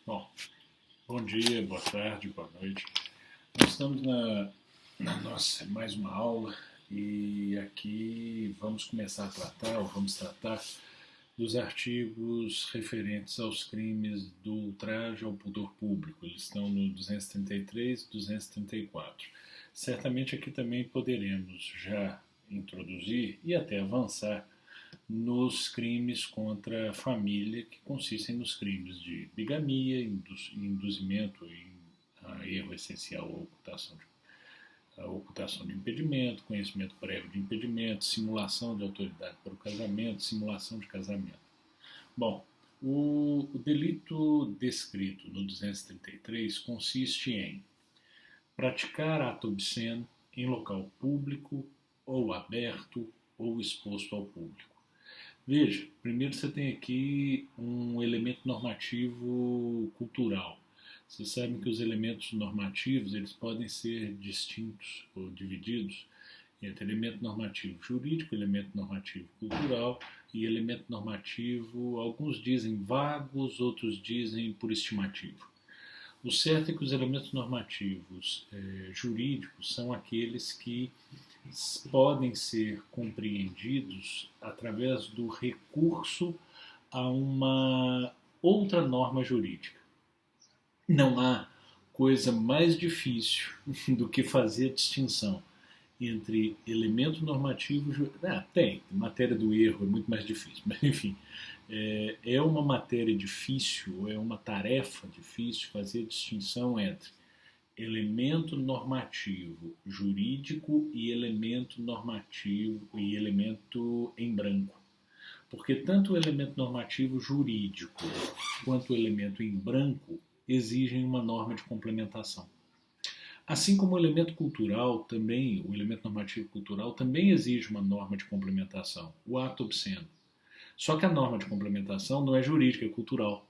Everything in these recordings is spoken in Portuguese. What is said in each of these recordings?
Bom, bom dia, boa tarde, boa noite. Nós estamos na nossa mais uma aula e aqui vamos começar a tratar, ou vamos tratar, dos artigos referentes aos crimes do ultraje ao pudor público. Eles estão no 233 e 234. Certamente aqui também poderemos já introduzir e até avançar nos crimes contra a família, que consistem nos crimes de bigamia, induzimento em erro essencial ou ocultação de impedimento, conhecimento prévio de impedimento, simulação de autoridade para o casamento, simulação de casamento. Bom, o delito descrito no 233 consiste em praticar ato obsceno em local público ou aberto ou exposto ao público. Veja, primeiro você tem aqui um elemento normativo cultural. Vocês sabem que os elementos normativos eles podem ser distintos ou divididos entre elemento normativo jurídico, elemento normativo cultural e elemento normativo, alguns dizem vagos, outros dizem por estimativo. O certo é que os elementos normativos jurídicos são aqueles que podem ser compreendidos através do recurso a uma outra norma jurídica. Não há coisa mais difícil do que fazer a distinção entre elemento normativo. Tem, matéria do erro é muito mais difícil, mas enfim, é uma matéria difícil, é uma tarefa difícil fazer a distinção entre elemento normativo jurídico e elemento normativo e elemento em branco. Porque tanto o elemento normativo jurídico quanto o elemento em branco exigem uma norma de complementação. Assim como o elemento cultural também, o elemento normativo cultural também exige uma norma de complementação, o ato obsceno. Só que a norma de complementação não é jurídica, é cultural.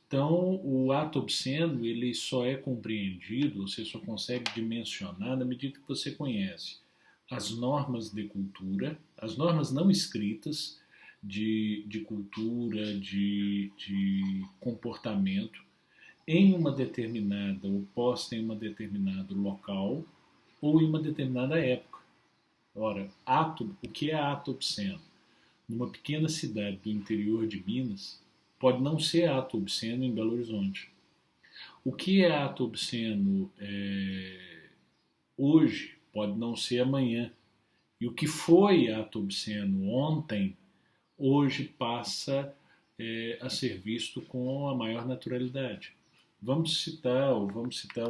Então, o ato obsceno ele só é compreendido, você só consegue dimensionar na medida que você conhece as normas de cultura, as normas não escritas de cultura, de comportamento, em uma determinada, ou posta em um determinado local ou em uma determinada época. Ora, o que é ato obsceno? Numa pequena cidade do interior de Minas, pode não ser ato obsceno em Belo Horizonte. O que é ato obsceno hoje pode não ser amanhã. E o que foi ato obsceno ontem, hoje passa a ser visto com a maior naturalidade. Vamos citar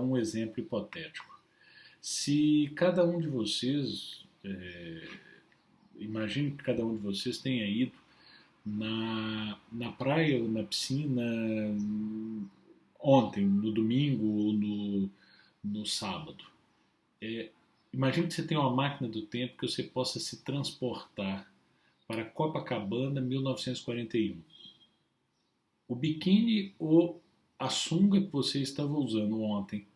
um exemplo hipotético. Se cada um de vocês, imagine que cada um de vocês tenha ido na praia ou na piscina ontem, no domingo ou no sábado. Imagine que você tem uma máquina do tempo que você possa se transportar para Copacabana 1941. O biquíni ou a sunga que você estava usando ontem,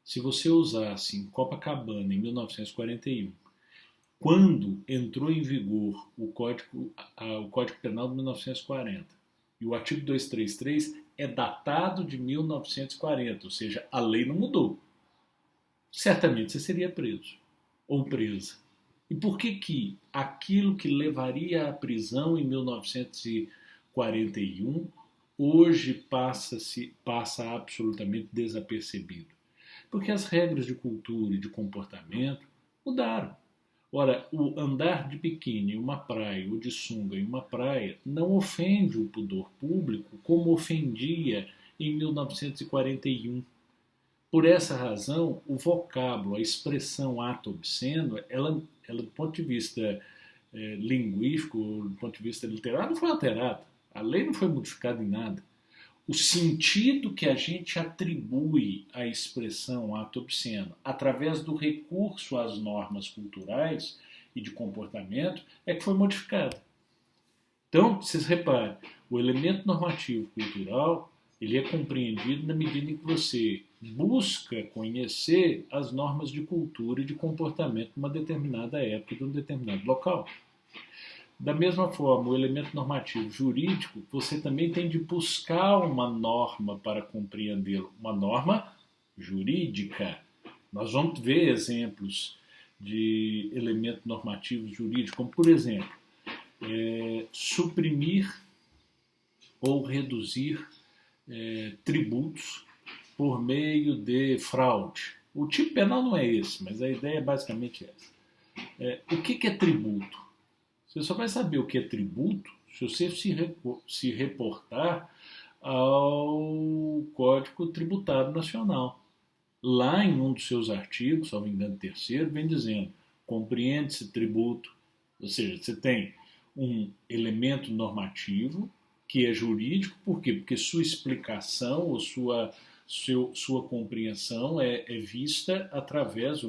se você usasse em Copacabana em 1941, quando entrou em vigor o Código Penal de 1940 e o artigo 233 é datado de 1940, ou seja, a lei não mudou, certamente você seria preso ou presa. E por que aquilo que levaria à prisão em 1941 hoje passa absolutamente desapercebido? Porque as regras de cultura e de comportamento mudaram. Ora, o andar de biquíni em uma praia ou de sunga em uma praia não ofende o pudor público como ofendia em 1941. Por essa razão, o vocábulo, a expressão ato obsceno, ela do ponto de vista linguístico, do ponto de vista literário, não foi alterada. A lei não foi modificada em nada. O sentido que a gente atribui à expressão ato obsceno através do recurso às normas culturais e de comportamento é que foi modificado. Então, vocês reparem, o elemento normativo cultural ele é compreendido na medida em que você busca conhecer as normas de cultura e de comportamento de uma determinada época, de um determinado local. Da mesma forma, o elemento normativo jurídico, você também tem de buscar uma norma para compreendê-lo, uma norma jurídica. Nós vamos ver exemplos de elemento normativo jurídico, como, por exemplo, suprimir ou reduzir tributos por meio de fraude. O tipo penal não é esse, mas a ideia é basicamente essa. O que é tributo? Você só vai saber o que é tributo se você se reportar ao Código Tributário Nacional. Lá em um dos seus artigos, salvo engano, terceiro, vem dizendo: compreende-se tributo, ou seja, você tem um elemento normativo que é jurídico, por quê? Porque sua explicação ou sua compreensão é vista através,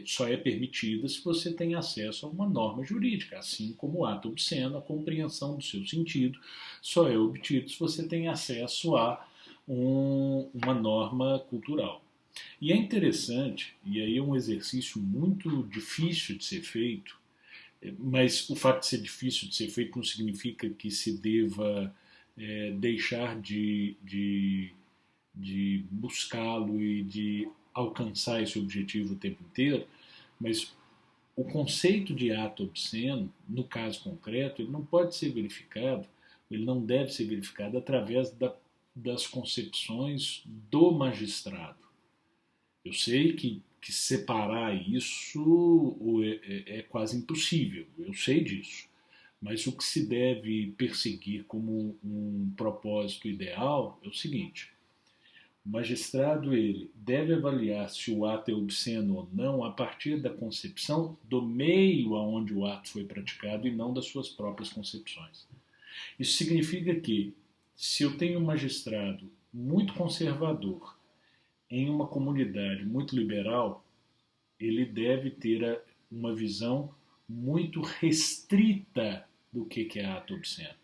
só é permitida se você tem acesso a uma norma jurídica, assim como o ato obsceno, a compreensão do seu sentido só é obtido se você tem acesso a uma norma cultural. E é interessante, e aí é um exercício muito difícil de ser feito, mas o fato de ser difícil de ser feito não significa que se deva deixar de buscá-lo e de alcançar esse objetivo o tempo inteiro, mas o conceito de ato obsceno, no caso concreto, ele não pode ser verificado, ele não deve ser verificado através das concepções do magistrado. Eu sei que separar isso é quase impossível, eu sei disso. Mas o que se deve perseguir como um propósito ideal é o seguinte: o magistrado ele deve avaliar se o ato é obsceno ou não a partir da concepção do meio aonde o ato foi praticado e não das suas próprias concepções. Isso significa que, se eu tenho um magistrado muito conservador em uma comunidade muito liberal, ele deve ter uma visão muito restrita do que é ato obsceno.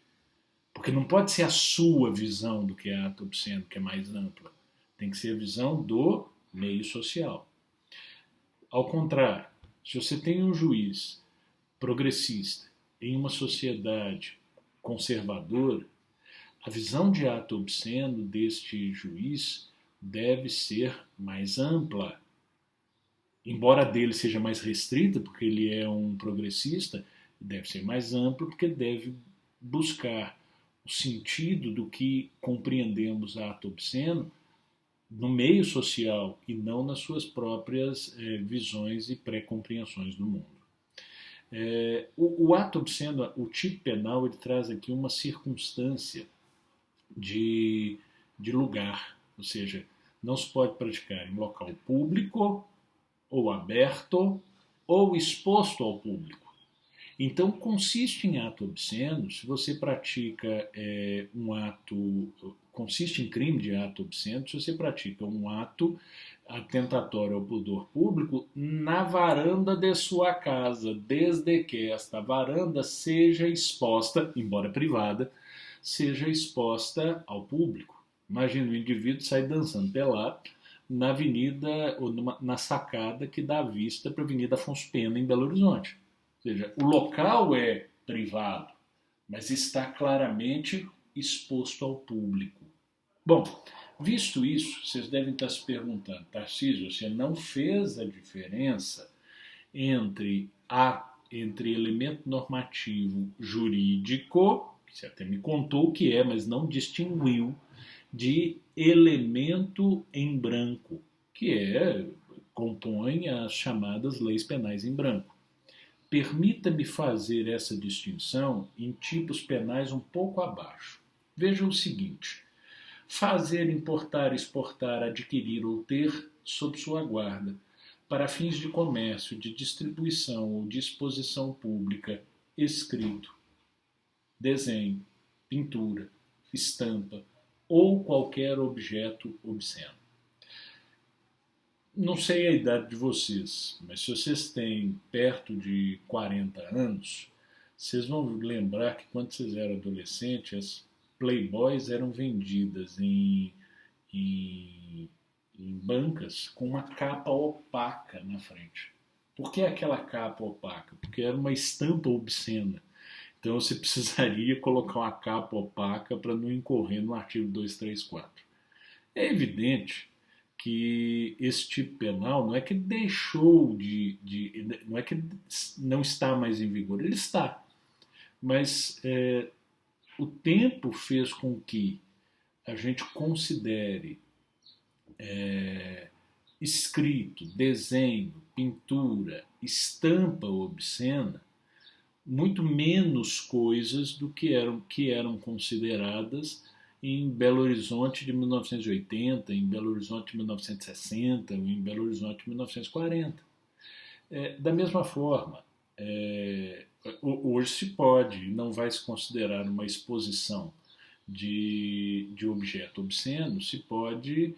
Porque não pode ser a sua visão do que é ato obsceno, que é mais ampla. Tem que ser a visão do meio social. Ao contrário, se você tem um juiz progressista em uma sociedade conservadora, a visão de ato obsceno deste juiz deve ser mais ampla. Embora a dele seja mais restrita, porque ele é um progressista, deve ser mais ampla, porque deve buscar o sentido do que compreendemos ato obsceno no meio social e não nas suas próprias visões e pré-compreensões do mundo. O ato obsceno, o tipo penal, ele traz aqui uma circunstância de lugar, ou seja, não se pode praticar em local público, ou aberto, ou exposto ao público. Então, consiste em ato obsceno, se você pratica um ato, consiste em crime de ato obsceno, se você pratica um ato atentatório ao pudor público na varanda de sua casa, desde que esta varanda seja exposta, embora privada, seja exposta ao público. Imagina o indivíduo sair dançando pelado na avenida, ou na sacada que dá vista para a Avenida Afonso Pena, em Belo Horizonte. Ou seja, o local é privado, mas está claramente exposto ao público. Bom, visto isso, vocês devem estar se perguntando: Tarcísio, você não fez a diferença entre elemento normativo jurídico, que você até me contou o que é, mas não distinguiu, de elemento em branco, que compõe as chamadas leis penais em branco. Permita-me fazer essa distinção em tipos penais um pouco abaixo. Veja o seguinte: fazer, importar, exportar, adquirir ou ter sob sua guarda, para fins de comércio, de distribuição ou de exposição pública, escrito, desenho, pintura, estampa ou qualquer objeto obsceno. Não sei a idade de vocês, mas se vocês têm perto de 40 anos, vocês vão lembrar que quando vocês eram adolescentes, as Playboys eram vendidas em bancas com uma capa opaca na frente. Por que aquela capa opaca? Porque era uma estampa obscena. Então você precisaria colocar uma capa opaca para não incorrer no artigo 234. É evidente que esse tipo penal não é que deixou não é que não está mais em vigor, ele está. Mas o tempo fez com que a gente considere escrito, desenho, pintura, estampa obscena muito menos coisas do que eram consideradas em Belo Horizonte de 1980, em Belo Horizonte de 1960, ou em Belo Horizonte de 1940. Da mesma forma, hoje se pode, não vai se considerar uma exposição de objeto obsceno, se pode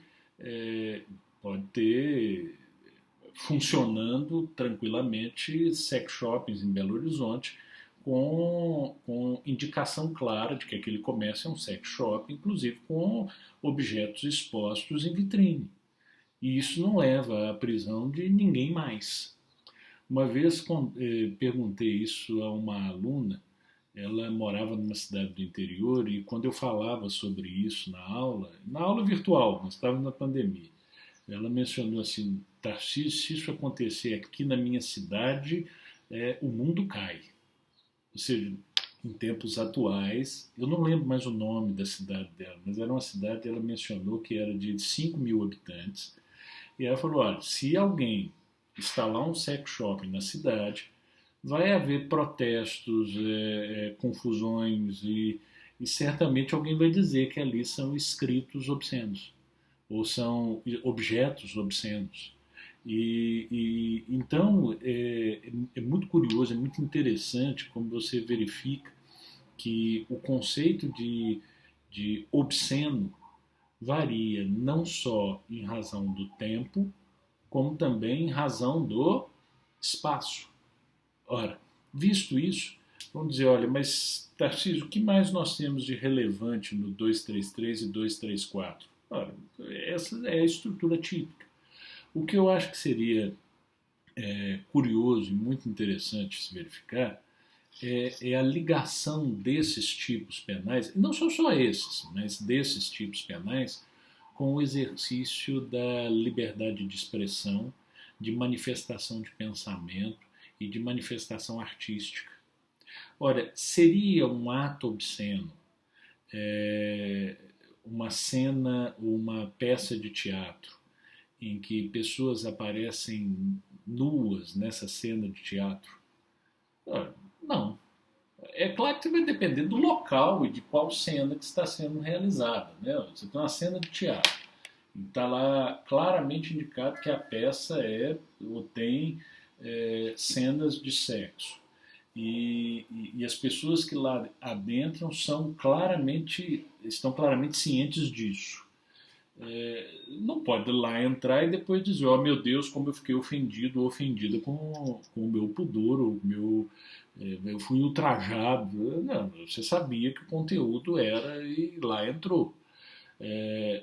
ter funcionando tranquilamente sex shoppings em Belo Horizonte com indicação clara de que aquele comércio é um sex shop, inclusive com objetos expostos em vitrine. E isso não leva à prisão de ninguém mais. Uma vez perguntei isso a uma aluna, ela morava numa cidade do interior e quando eu falava sobre isso na aula virtual, nós estávamos na pandemia, ela mencionou assim, Tarcísio, se isso acontecer aqui na minha cidade, o mundo cai. Ou seja, em tempos atuais, eu não lembro mais o nome da cidade dela, mas era uma cidade, ela mencionou que era de 5 mil habitantes, e ela falou, olha, se alguém instalar um sex shop na cidade, vai haver protestos, confusões e certamente alguém vai dizer que ali são escritos obscenos ou são objetos obscenos. Então é muito curioso, é muito interessante como você verifica que o conceito de obsceno varia não só em razão do tempo, como também em razão do espaço. Ora, visto isso, vamos dizer, olha, mas Tarcísio, o que mais nós temos de relevante no 233 e 234? Ora, essa é a estrutura típica. O que eu acho que seria curioso e muito interessante se verificar é a ligação desses tipos penais, e não são só esses, mas desses tipos penais, com o exercício da liberdade de expressão, de manifestação de pensamento e de manifestação artística. Ora, seria um ato obsceno, uma cena, uma peça de teatro, em que pessoas aparecem nuas nessa cena de teatro? Ora, não. É claro que vai depender do local e de qual cena que está sendo realizada. Né? Você tem uma cena de teatro, está lá claramente indicado que a peça ou tem cenas de sexo. E as pessoas que lá adentram estão claramente cientes disso. Não pode lá entrar e depois dizer, oh meu Deus, como eu fiquei ofendido ou ofendida com o meu pudor, eu fui ultrajado. Não, você sabia que o conteúdo era e lá entrou.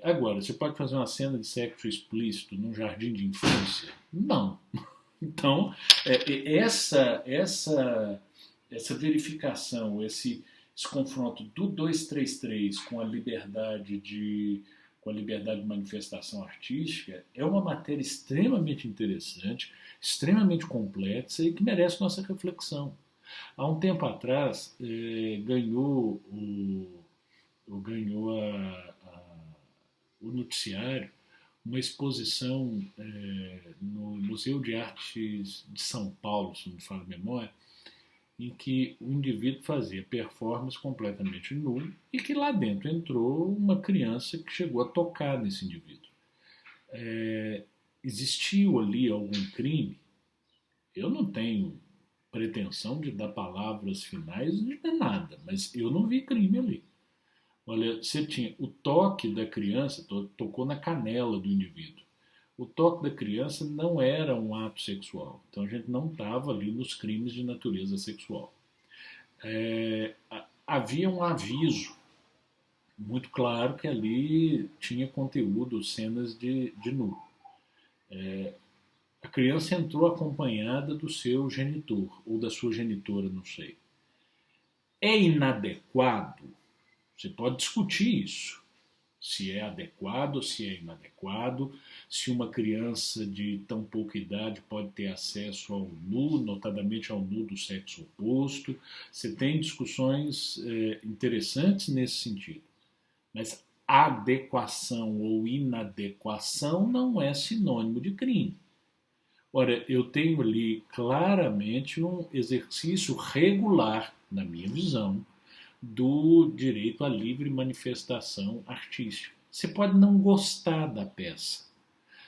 Agora, você pode fazer uma cena de sexo explícito num jardim de infância? Não. Então, essa verificação, esse confronto do 233 com a liberdade de manifestação artística é uma matéria extremamente interessante, extremamente complexa e que merece nossa reflexão. Há um tempo atrás, ganhou o noticiário uma exposição no Museu de Artes de São Paulo, se não me falha a memória, em que o indivíduo fazia performance completamente nu e que lá dentro entrou uma criança que chegou a tocar nesse indivíduo. Existiu ali algum crime? Eu não tenho pretensão de dar palavras finais de nada, mas eu não vi crime ali. Olha, você tinha o toque da criança, tocou na canela do indivíduo. O toque da criança não era um ato sexual, então a gente não estava ali nos crimes de natureza sexual. Havia um aviso muito claro que ali tinha conteúdo, cenas de nu. A criança entrou acompanhada do seu genitor, ou da sua genitora, não sei. É inadequado? Você pode discutir isso. Se é adequado, se é inadequado, se uma criança de tão pouca idade pode ter acesso ao nu, notadamente ao nu do sexo oposto. Você tem discussões interessantes nesse sentido. Mas adequação ou inadequação não é sinônimo de crime. Ora, eu tenho ali claramente um exercício regular, na minha visão, do direito à livre manifestação artística. Você pode não gostar da peça,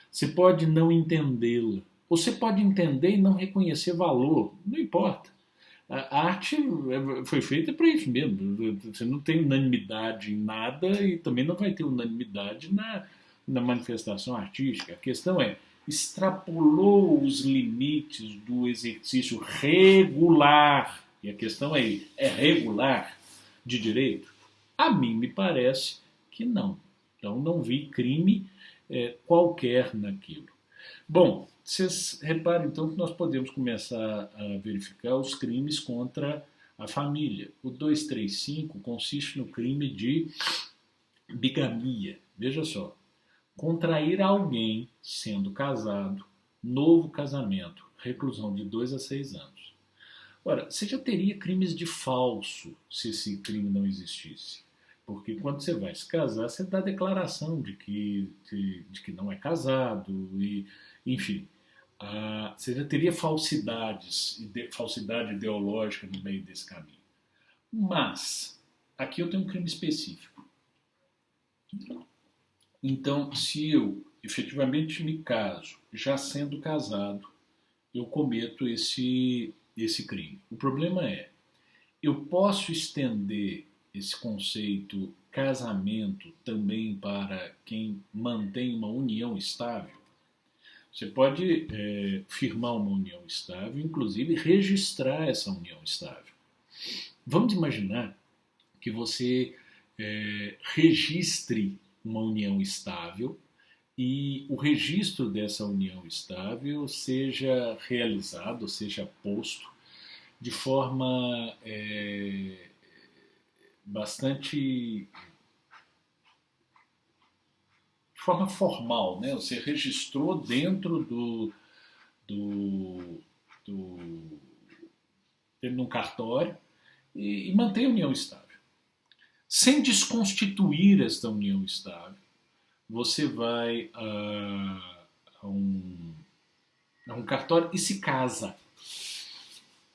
você pode não entendê-la, você pode entender e não reconhecer valor, não importa. A arte foi feita para isso mesmo. Você não tem unanimidade em nada e também não vai ter unanimidade na manifestação artística. A questão é, extrapolou os limites do exercício regular, e a questão é regular de direito? A mim me parece que não. Então não vi crime qualquer naquilo. Bom, vocês reparem então que nós podemos começar a verificar os crimes contra a família. O 235 consiste no crime de bigamia. Veja só, contrair alguém sendo casado, novo casamento, reclusão de 2 a 6 anos. Ora, você já teria crimes de falso se esse crime não existisse. Porque quando você vai se casar, você dá declaração de que não é casado, e, enfim. Você já teria falsidades, falsidade ideológica no meio desse caminho. Mas, aqui eu tenho um crime específico. Então, se eu efetivamente me caso, já sendo casado, eu cometo esse crime. O problema é, eu posso estender esse conceito casamento também para quem mantém uma união estável? Você pode firmar uma união estável, inclusive registrar essa união estável. Vamos imaginar que você registre uma união estável e o registro dessa união estável seja realizado, seja posto de forma bastante de forma formal, né? Você registrou dentro dentro de um cartório e mantém a união estável. Sem desconstituir esta união estável, você vai a um cartório e se casa.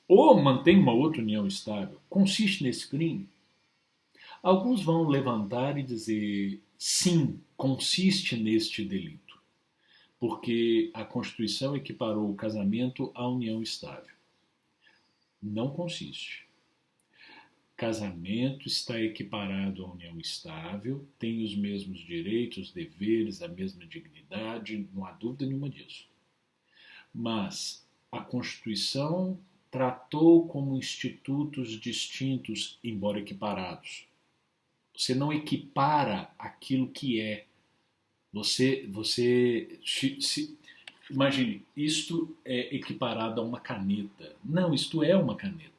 Ou mantém uma outra união estável. Consiste nesse crime? Alguns vão levantar e dizer, sim, consiste neste delito, porque a Constituição equiparou o casamento à união estável. Não consiste. Casamento está equiparado à união estável, tem os mesmos direitos, deveres, a mesma dignidade, não há dúvida nenhuma disso. Mas a Constituição tratou como institutos distintos, embora equiparados. Você não equipara aquilo que é. Imagine, isto é equiparado a uma caneta. Não, isto é uma caneta.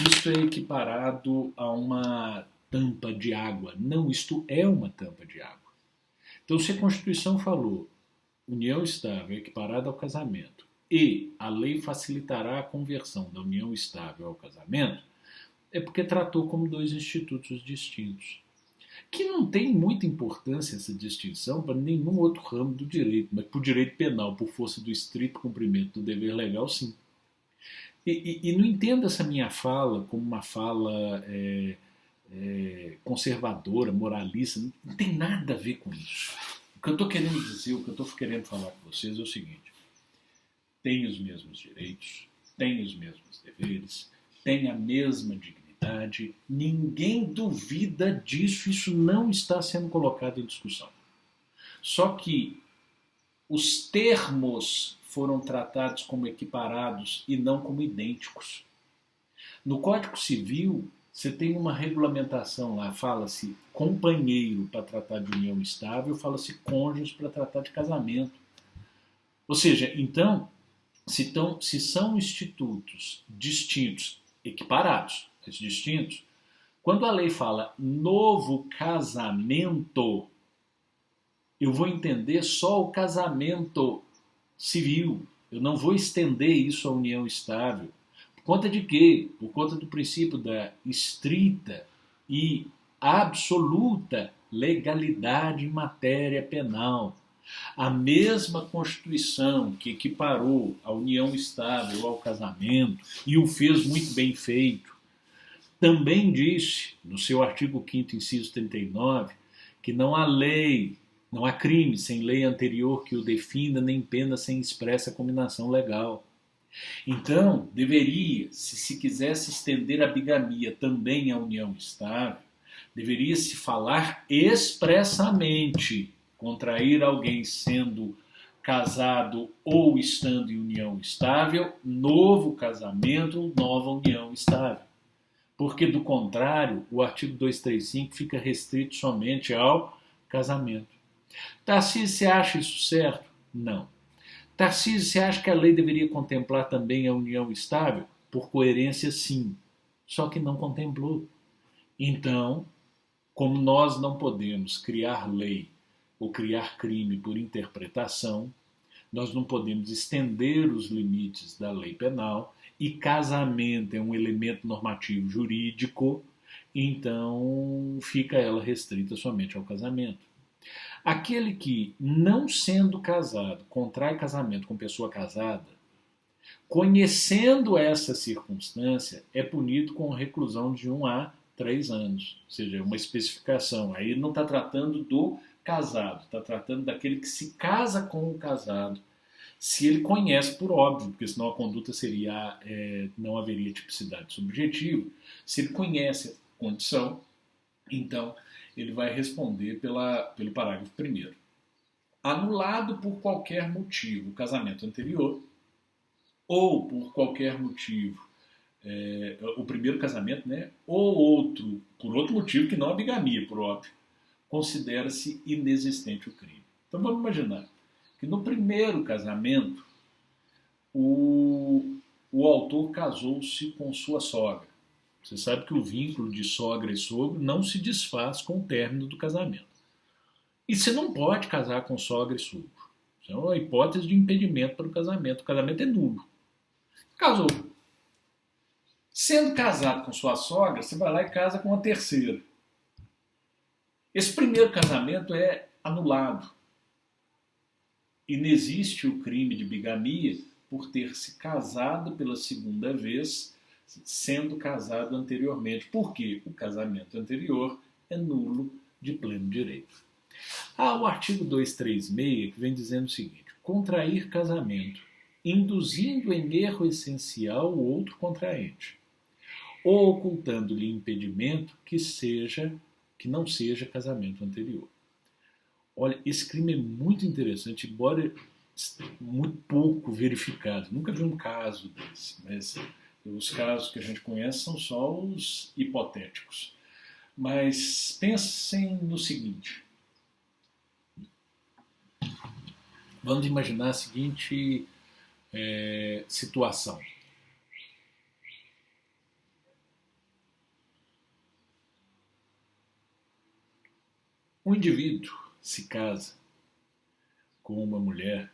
Isto é equiparado a uma tampa de água. Não, isto é uma tampa de água. Então, se a Constituição falou união estável equiparada ao casamento e a lei facilitará a conversão da união estável ao casamento, é porque tratou como dois institutos distintos. Que não tem muita importância essa distinção para nenhum outro ramo do direito, mas para o direito penal, por força do estrito cumprimento do dever legal, sim. E não entenda essa minha fala como uma fala conservadora, moralista, não tem nada a ver com isso. O que eu estou querendo dizer, o que eu estou querendo falar com vocês é o seguinte: tem os mesmos direitos, tem os mesmos deveres, tem a mesma dignidade, ninguém duvida disso, isso não está sendo colocado em discussão. Só que os termos foram tratados como equiparados e não como idênticos. No Código Civil, você tem uma regulamentação lá, fala-se companheiro para tratar de união estável, fala-se cônjuge para tratar de casamento. Ou seja, então, se são institutos distintos, equiparados, distintos, quando a lei fala novo casamento, eu vou entender só o casamento civil. Eu não vou estender isso à união estável. Por conta de quê? Por conta do princípio da estrita e absoluta legalidade em matéria penal. A mesma Constituição que equiparou a união estável ao casamento e o fez muito bem feito, também disse, no seu artigo 5º, inciso 39, que não há lei, não há crime sem lei anterior que o defina, nem pena sem expressa combinação legal. Então, deveria, se quisesse estender a bigamia também à união estável, deveria se falar expressamente contrair alguém sendo casado ou estando em união estável, novo casamento, nova união estável. Porque, do contrário, o artigo 235 fica restrito somente ao casamento. Tarcísio, você acha isso certo? Não. Tarcísio, você acha que a lei deveria contemplar também a união estável? Por coerência, sim. Só que não contemplou. Então, como nós não podemos criar lei ou criar crime por interpretação, nós não podemos estender os limites da lei penal, e casamento é um elemento normativo jurídico, então fica ela restrita somente ao casamento. Aquele que, não sendo casado, contrai casamento com pessoa casada, conhecendo essa circunstância, é punido com reclusão de 1 a 3 anos. Ou seja, uma especificação. Aí não está tratando do casado, está tratando daquele que se casa com o casado, se ele conhece, por óbvio, porque senão a conduta seria, não haveria tipicidade subjetiva. Se ele conhece a condição, então ele vai responder pelo parágrafo 1º. Anulado por qualquer motivo o casamento anterior, ou por qualquer motivo, o primeiro casamento, né, ou outro, por outro motivo que não a bigamia, por óbvio, considera-se inexistente o crime. Então vamos imaginar que no primeiro casamento o autor casou-se com sua sogra. Você sabe que o vínculo de sogra e sogro não se desfaz com o término do casamento. E você não pode casar com sogra e sogro. Isso é uma hipótese de impedimento para o casamento. O casamento é nulo. Casou. Sendo casado com sua sogra, você vai lá e casa com a terceira. Esse primeiro casamento é anulado. Inexiste o crime de bigamia por ter se casado pela segunda vez, sendo casado anteriormente. Por quê? O casamento anterior é nulo de pleno direito. Há o artigo 236 que vem dizendo o seguinte: contrair casamento, induzindo em erro essencial o outro contraente, ou ocultando-lhe impedimento que não seja casamento anterior. Olha, esse crime é muito interessante, embora muito pouco verificado. Nunca vi um caso desse, mas os casos que a gente conhece são só os hipotéticos. Mas pensem no seguinte. Vamos imaginar a seguinte situação. Um indivíduo se casa com uma mulher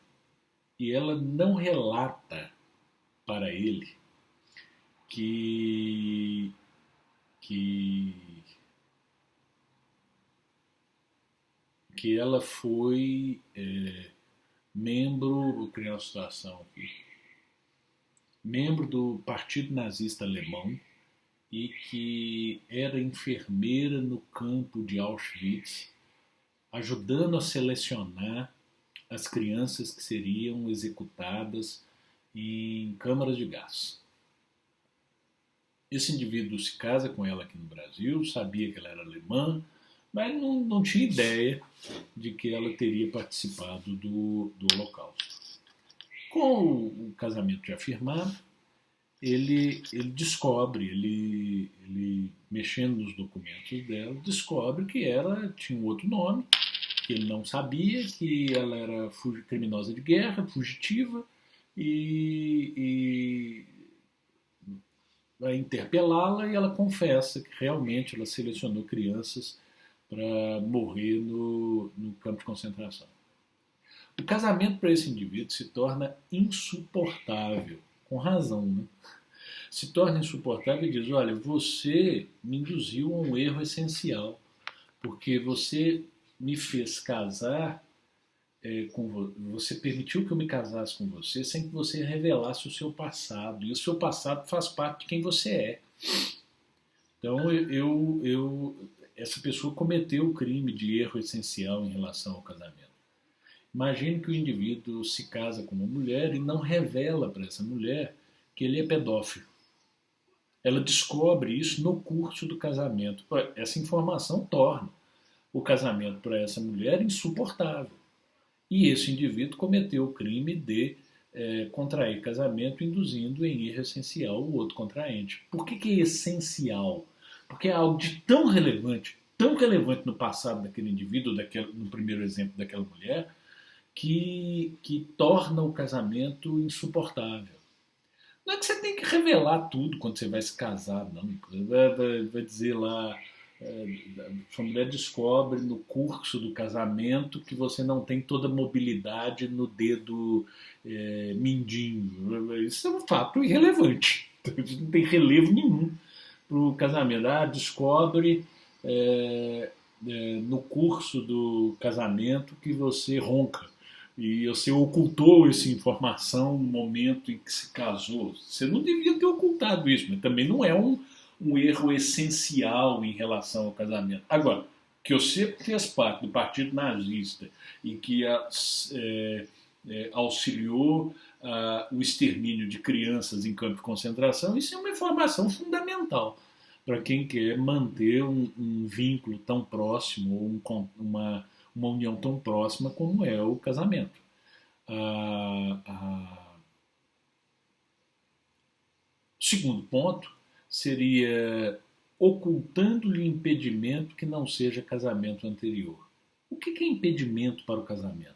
e ela não relata para ele que ela foi membro, vou criar uma situação aqui, membro do Partido Nazista Alemão e que era enfermeira no campo de Auschwitz, ajudando a selecionar as crianças que seriam executadas em câmaras de gás. Esse indivíduo se casa com ela aqui no Brasil, sabia que ela era alemã, mas não tinha ideia de que ela teria participado do Holocausto. Com o casamento já firmado, ele descobre, ele mexendo nos documentos dela, descobre que ela tinha um outro nome, que ele não sabia, que ela era criminosa de guerra, fugitiva, e vai interpelá-la e ela confessa que realmente ela selecionou crianças para morrer no campo de concentração. O casamento para esse indivíduo se torna insuportável, com razão, né? Se torna insuportável e diz: olha, você me induziu a um erro essencial, porque você me fez casar você permitiu que eu me casasse com você sem que você revelasse o seu passado. E o seu passado faz parte de quem você é. Então, essa pessoa cometeu o crime de erro essencial em relação ao casamento. Imagine que o indivíduo se casa com uma mulher e não revela para essa mulher que ele é pedófilo. Ela descobre isso no curso do casamento. Essa informação torna o casamento para essa mulher insuportável. E esse indivíduo cometeu o crime de contrair casamento induzindo em erro essencial o outro contraente. Por que é essencial? Porque é algo de tão relevante no passado daquele indivíduo, no primeiro exemplo daquela mulher, que torna o casamento insuportável. Não é que você tem que revelar tudo quando você vai se casar, não. Vai dizer lá, sua mulher descobre no curso do casamento que você não tem toda a mobilidade no dedo mindinho. Isso é um fato irrelevante. Isso não tem relevo nenhum para o casamento. Descobre no curso do casamento que você ronca. E você ocultou essa informação no momento em que se casou. Você não devia ter ocultado isso, mas também não é um erro essencial em relação ao casamento. Agora, que você fez parte do Partido Nazista e que auxiliou o extermínio de crianças em campo de concentração, isso é uma informação fundamental para quem quer manter um vínculo tão próximo, ou uma união tão próxima como é o casamento. Segundo ponto seria ocultando-lhe impedimento que não seja casamento anterior. O que é impedimento para o casamento?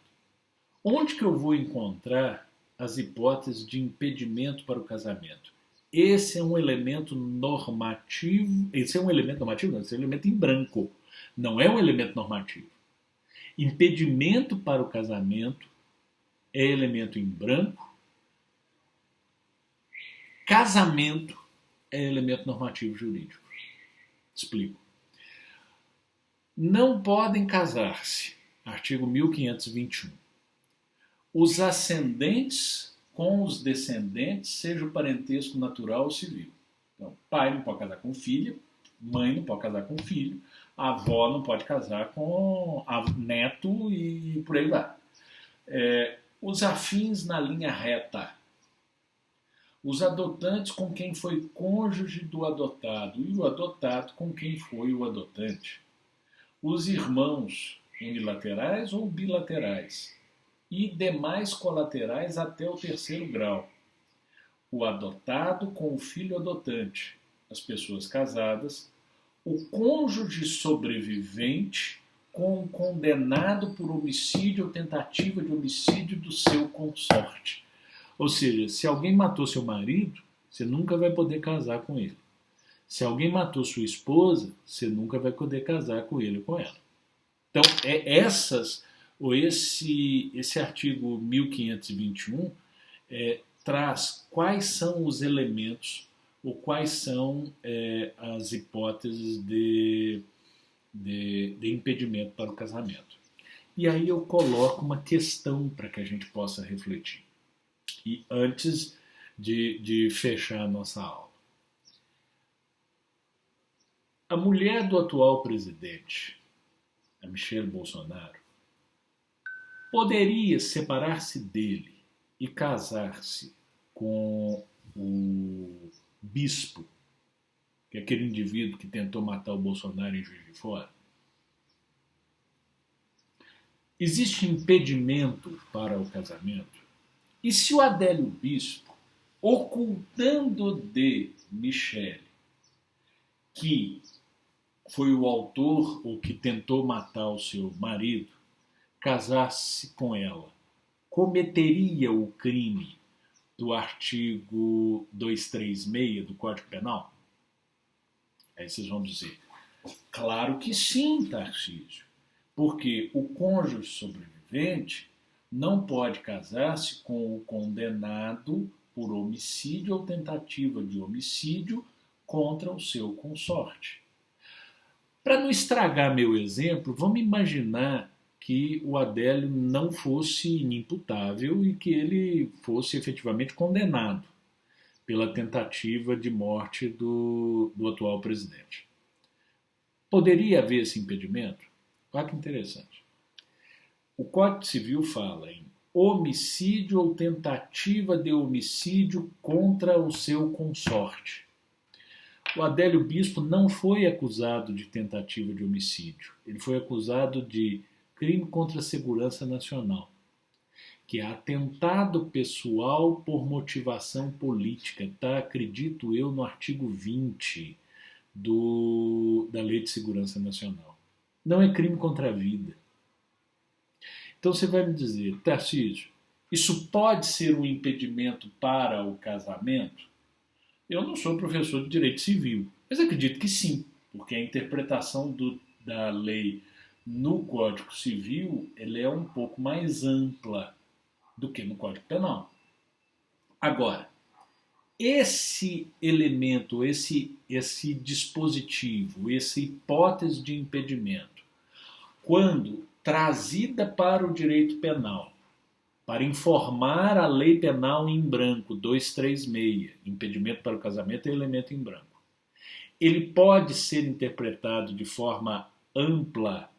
Onde que eu vou encontrar as hipóteses de impedimento para o casamento? Esse é um elemento normativo. Esse é um elemento normativo? Não, esse é um elemento em branco. Não é um elemento normativo. Impedimento para o casamento é elemento em branco. Casamento é elemento normativo jurídico. Explico. Não podem casar-se, artigo 1521, os ascendentes com os descendentes, seja o parentesco natural ou civil. Então, pai não pode casar com filha, mãe não pode casar com filho, a avó não pode casar com neto e por aí vai. Os afins na linha reta, os adotantes com quem foi cônjuge do adotado e o adotado com quem foi o adotante, os irmãos unilaterais ou bilaterais e demais colaterais até o terceiro grau, o adotado com o filho adotante, as pessoas casadas, o cônjuge sobrevivente com o condenado por homicídio ou tentativa de homicídio do seu consorte. Ou seja, se alguém matou seu marido, você nunca vai poder casar com ele. Se alguém matou sua esposa, você nunca vai poder casar com ele ou com ela. Então, esse artigo 1521 traz quais são os elementos ou quais são as hipóteses de impedimento para o casamento. E aí eu coloco uma questão para que a gente possa refletir. E antes de fechar a nossa aula. A mulher do atual presidente, a Michelle Bolsonaro, poderia separar-se dele e casar-se com o bispo, que é aquele indivíduo que tentou matar o Bolsonaro em Juiz de Fora? Existe impedimento para o casamento? E se o Adélio Bispo, ocultando de Michelle, que foi o autor ou que tentou matar o seu marido, casasse com ela, cometeria o crime do artigo 236 do Código Penal? Aí vocês vão dizer, claro que sim, Tarcísio, porque o cônjuge sobrevivente não pode casar-se com o condenado por homicídio ou tentativa de homicídio contra o seu consorte. Para não estragar meu exemplo, vamos imaginar que o Adélio não fosse inimputável e que ele fosse efetivamente condenado pela tentativa de morte do atual presidente. Poderia haver esse impedimento? Olha que interessante. O Código Civil fala em homicídio ou tentativa de homicídio contra o seu consorte. O Adélio Bispo não foi acusado de tentativa de homicídio. Ele foi acusado de crime contra a segurança nacional, que é atentado pessoal por motivação política. Tá, acredito eu, no artigo 20 da Lei de Segurança Nacional. Não é crime contra a vida. Então você vai me dizer, Tarcísio, isso pode ser um impedimento para o casamento? Eu não sou professor de direito civil, mas acredito que sim, porque a interpretação da lei no Código Civil ela é um pouco mais ampla do que no Código Penal. Agora, esse elemento, esse dispositivo, essa hipótese de impedimento, quando trazida para o direito penal, para informar a lei penal em branco, 236, impedimento para o casamento é elemento em branco, ele pode ser interpretado de forma ampla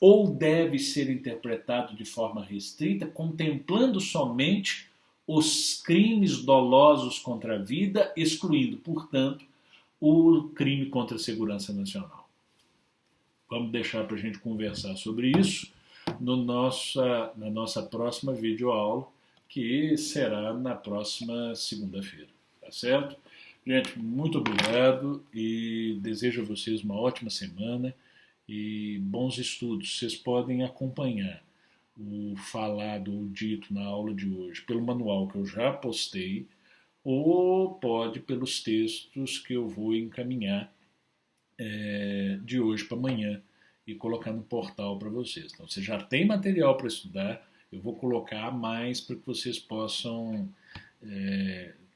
ou deve ser interpretado de forma restrita, contemplando somente os crimes dolosos contra a vida, excluindo, portanto, o crime contra a segurança nacional. Vamos deixar para a gente conversar sobre isso na nossa próxima videoaula, que será na próxima segunda-feira. Tá certo? Gente, muito obrigado e desejo a vocês uma ótima semana e bons estudos. Vocês podem acompanhar o falado ou dito na aula de hoje pelo manual que eu já postei ou pode pelos textos que eu vou encaminhar de hoje para amanhã e colocar no portal para vocês. Então, você já tem material para estudar, eu vou colocar mais para que vocês possam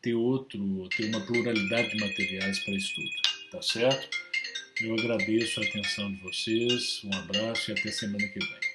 ter uma pluralidade de materiais para estudo. Tá certo? Eu agradeço a atenção de vocês, um abraço e até semana que vem.